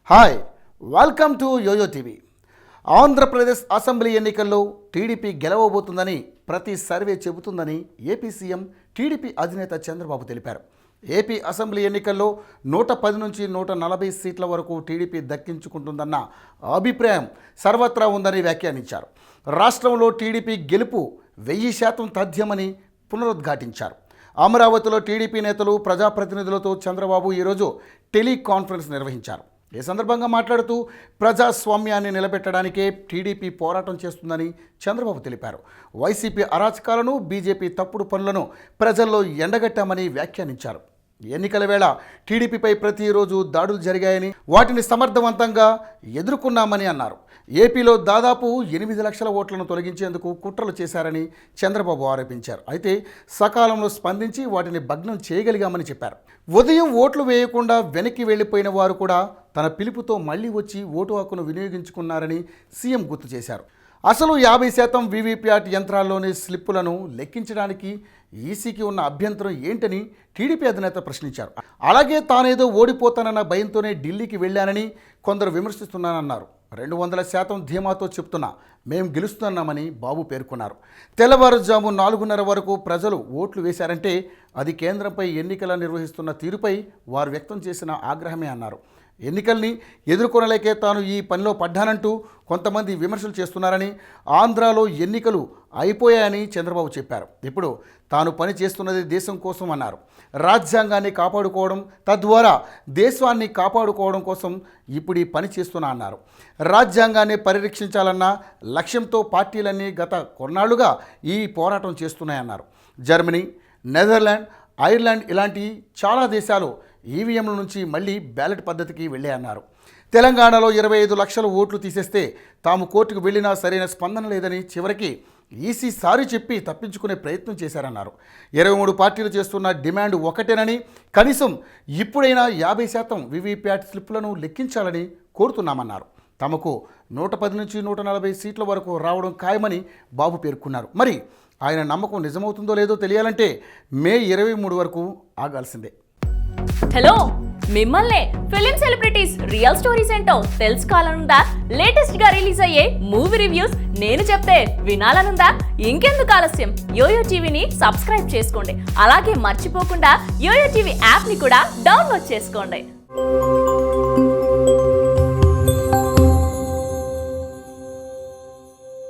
Hi, welcome to yo-yo TV. Andhra Pradesh assembly ఎన్నికల్లో TDP గెలవబోతుందని ప్రతి survey చెబుతుందని AP CM TDP అధినేత చంద్రబాబు తెలిపారు. ఏపీ అసెంబ్లీ ఎన్నికల్లో 110 నుంచి 140 సీట్ల వరకు టీడీపీ దక్కించుకుంటుందన్న అభిప్రాయం సర్వత్రా ఉందని వ్యాఖ్యానించారు. రాష్ట్రంలో టీడీపీ గెలుపు 1000% తథ్యమని పునరుద్ఘాటించారు. అమరావతిలో టీడీపీ నేతలు, ప్రజాప్రతినిధులతో చంద్రబాబు ఈరోజు టెలికాన్ఫరెన్స్ నిర్వహించారు. ఈ సందర్భంగా మాట్లాడుతూ ప్రజాస్వామ్యాన్ని నిలబెట్టడానికే టీడీపీ పోరాటం చేస్తుందని చంద్రబాబు తెలిపారు. వైసీపీ అరాచకాలను, బీజేపీ తప్పుడు పనులను ప్రజల్లో ఎండగట్టామని వ్యాఖ్యానించారు. ఎన్నికల వేళ టీడీపీపై ప్రతిరోజు దాడులు జరిగాయని, వాటిని సమర్థవంతంగా ఎదుర్కొన్నామని అన్నారు. ఏపీలో దాదాపు 8 లక్షల ఓట్లను తొలగించేందుకు కుట్రలు చేశారని చంద్రబాబు ఆరోపించారు. అయితే సకాలంలో స్పందించి వాటిని భగ్నం చేయగలిగామని చెప్పారు. ఉదయం ఓట్లు వేయకుండా వెనక్కి వెళ్లిపోయిన వారు కూడా తన పిలుపుతో మళ్లీ వచ్చి ఓటు హక్కును వినియోగించుకున్నారని సీఎం గుర్తు చేశారు. అసలు 50% వీవీప్యాట్ యంత్రాల్లోని స్లిప్పులను లెక్కించడానికి ఈసీకి ఉన్న అభ్యంతరం ఏంటని టీడీపీ అధినేత ప్రశ్నించారు. అలాగే తానేదో ఓడిపోతానన్న భయంతోనే ఢిల్లీకి వెళ్ళానని కొందరు విమర్శిస్తున్నారన్నారు. 200% ధీమాతో చెప్తున్నా మేం గెలుస్తున్నామని బాబు పేర్కొన్నారు. తెల్లవారుజాము 4:30 వరకు ప్రజలు ఓట్లు వేశారంటే అది కేంద్రంపై ఎన్నికల నిర్వహిస్తున్న తీరుపై వారు వ్యక్తం చేసిన ఆగ్రహమే అన్నారు. ఎన్నికల్ని ఎదుర్కొనలేకే తాను ఈ పనిలో పడ్డానంటూ కొంతమంది విమర్శలు చేస్తున్నారని, ఆంధ్రాలో ఎన్నికలు అయిపోయాయని చంద్రబాబు చెప్పారు. ఇప్పుడు తాను పని చేస్తున్నది దేశం కోసం అన్నారు. రాజ్యాంగాన్ని కాపాడుకోవడం, తద్వారా దేశాన్ని కాపాడుకోవడం కోసం ఇప్పుడు ఈ పని చేస్తున్నా అన్నారు. రాజ్యాంగాన్ని పరిరక్షించాలన్న లక్ష్యంతో పార్టీలన్నీ గత కొన్నాళ్లుగా ఈ పోరాటం చేస్తున్నాయన్నారు. జర్మనీ, నెదర్లాండ్, ఐర్లాండ్ ఇలాంటి చాలా దేశాలు ఈవీఎంల నుంచి మళ్లీ బ్యాలెట్ పద్ధతికి వెళ్ళాయన్నారు. తెలంగాణలో 25 లక్షల ఓట్లు తీసేస్తే తాము కోర్టుకు వెళ్ళినా సరైన స్పందన లేదని చివరికి ఈసీ సారీ చెప్పి తప్పించుకునే ప్రయత్నం చేశారన్నారు. 23 పార్టీలు చేస్తున్న డిమాండ్ ఒకటేనని, కనీసం ఇప్పుడైనా 50% వీవీప్యాట్ స్లిప్పులను లెక్కించాలని కోరుతున్నామన్నారు. తమకు 110 నుంచి 140 సీట్ల వరకు రావడం ఖాయమని బాబు పేర్కొన్నారు. మరి ఆయన నమ్మకం నిజమవుతుందో లేదో తెలియాలంటే మే 23 వరకు ఆగాల్సిందే. హలో, మిమ్మల్నే ఫిలిం సెలబ్రిటీస్ రియల్ స్టోరీస్ ఏంటో తెలుసుకోవాలనుందా? లేటెస్ట్ గా రిలీజ్ అయ్యే మూవీ రివ్యూస్ నేను చెప్తే వినాలనుందా? ఇంకెందుకు ఆలస్యం, యోయో టీవీని సబ్స్క్రైబ్ చేసుకోండి. అలాగే మర్చిపోకుండా యోయో టీవీ యాప్ ని కూడా డౌన్లోడ్ చేసుకోండి.